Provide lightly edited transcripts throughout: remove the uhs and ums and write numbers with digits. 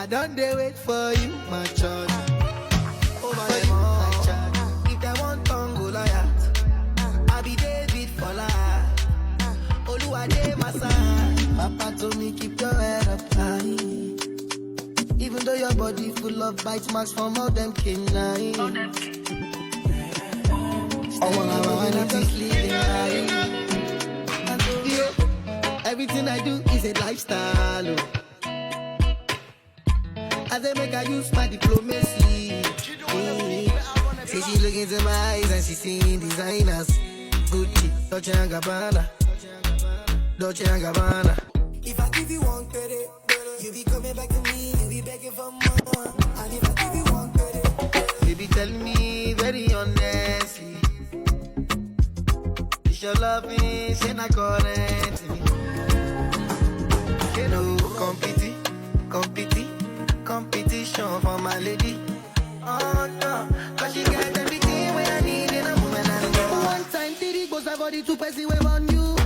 I don't dare wait for you, my child. Over them all, my child. If they want Congo liar, I be David for life. Oluwade my side. Papa told me keep your head up high. Even though your body full of bite marks from all them canines. I wanna just living life. And yeah, everything I do is a lifestyle. Oh. As I make I use my diplomacy. See she look into my eyes and she seeing designers. Gucci, Dolce & Gabbana, Dolce & Gabbana. If I give you one credit, you be coming back to me, you be begging for more. And if I give you one credit, you be telling me very honestly, it's your love me, say not correct me. You know, competition for my lady. Oh no, cause she got everything when I need in a woman. I know. One time, Diddy goes a body to person wave on you.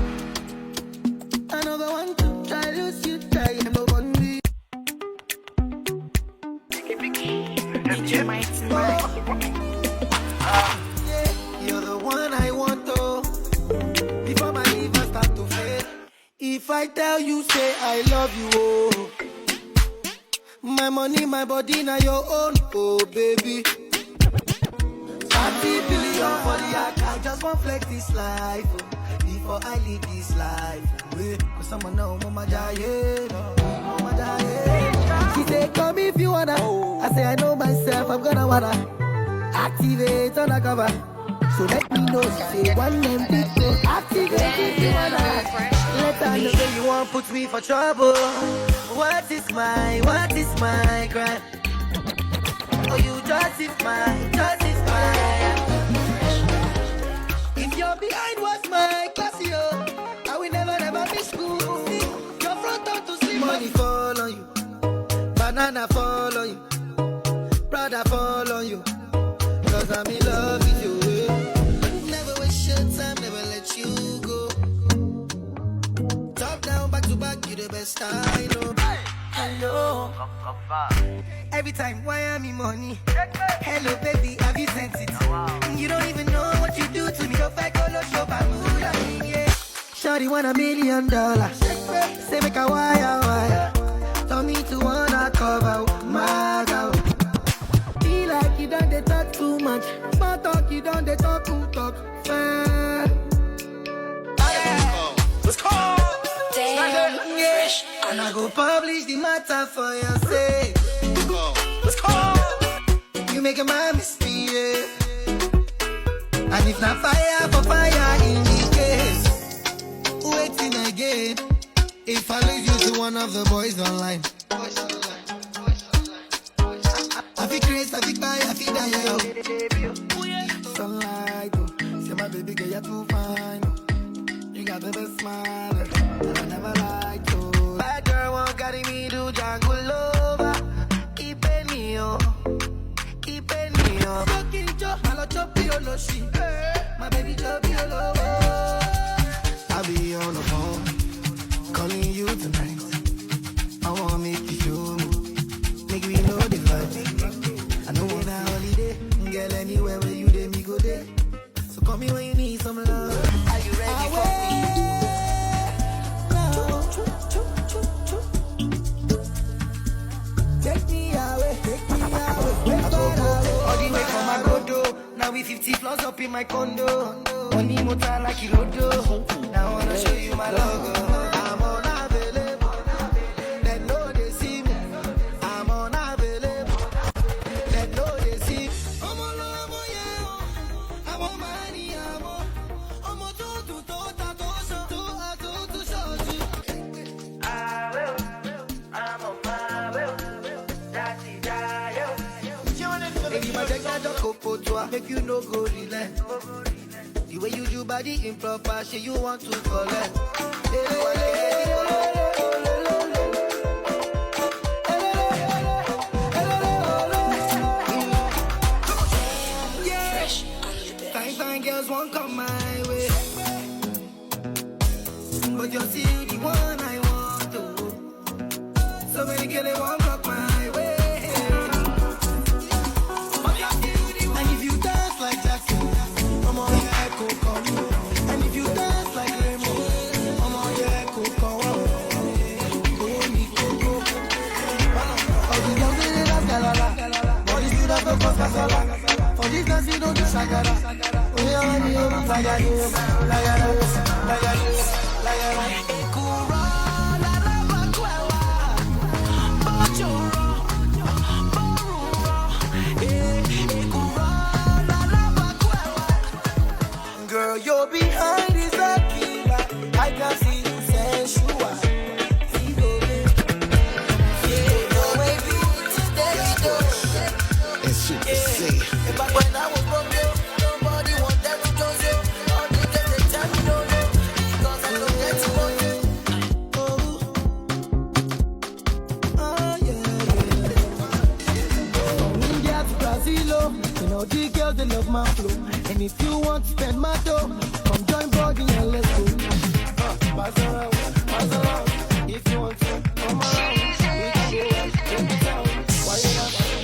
Another one to try lose you, try and no one me. Yeah, you're the one I want to. Before my liver start to fade. If I tell you, say I love you, oh. My money, my body, now your own, oh baby. 30 billion for the act, I just want flex this life, oh. Before I leave this life, cause someone know Mama Jaye, Mama Jaye. She say, come if you wanna. I say, I know myself, I'm gonna wanna activate on the cover. So let me know, say one name people, activate if you wanna. Let her know that you won't put me for trouble. What is my crime? Oh, you justify. If you're behind what's my class, yo, I will never be school. Your front on to sleep. Money fall on you, banana fall on you, Prada fall on you. Cause I'm in love with you. Never waste your time, never let you go. Top down, back to back, you the best I know. Hello. Every time, why am I money? Hello, baby, have you sent it? You don't even know what you do to me. Go back, go low, show my mood, I mean, yeah. Shawty want $1 million. Say make a wire. Tell me to wanna cover my girl. Feel like you don't they talk too much. Small talk, you don't they talk too talk. Let's call. Damn, fresh. And I go publish the matter for your sake. Let's call. You make a man mistake, yeah. And if not fire for fire in this case, waiting again. If I lose you to one of the boys online, I feel crazy, I feel die, I feel die, yo. Sunlight, oh. Say my baby girl, you're too fine, oh. You got the best smile, and I never liked you. Bad girl won't carry me to jungle over. Keep me up. Fucking job, I'll chop you on she. My baby chop you low. I'll be on the phone, calling you tonight. I wanna make you show me. Make me know the vibe. I know on a holiday, girl, anywhere where you there, me go there. So call me when you need some love. Are you ready for me? Take me away. All the way from my godo. Now we 50 floors up in my condo. Money motor like Kilodo. Now I wanna show you my logo. I'm unavailable. They know they see me. I'm unavailable. They know they see me. I'm all over, yeah. I'm on money, I'm on to make you no go relent. The way you do body improper, shit you want to collect. Fine girls won't come my way, but you're still the one I want to. So many girls they won't block my way. Girl, you're behind is a killer. I can see you sensual. See, baby. Yeah, your way beauty, steady dough. And shit to see. But when I was broke, nobody wanted to close you. All the girls they tell me no, no, because I don't get to want you. Oh, yeah. From India to Brazil, you know the girls they love my flow. And if you want to spend my dough, come join body and let's go. Pass around, pass around. If you want to, come around. We can go and take it down. Why you not?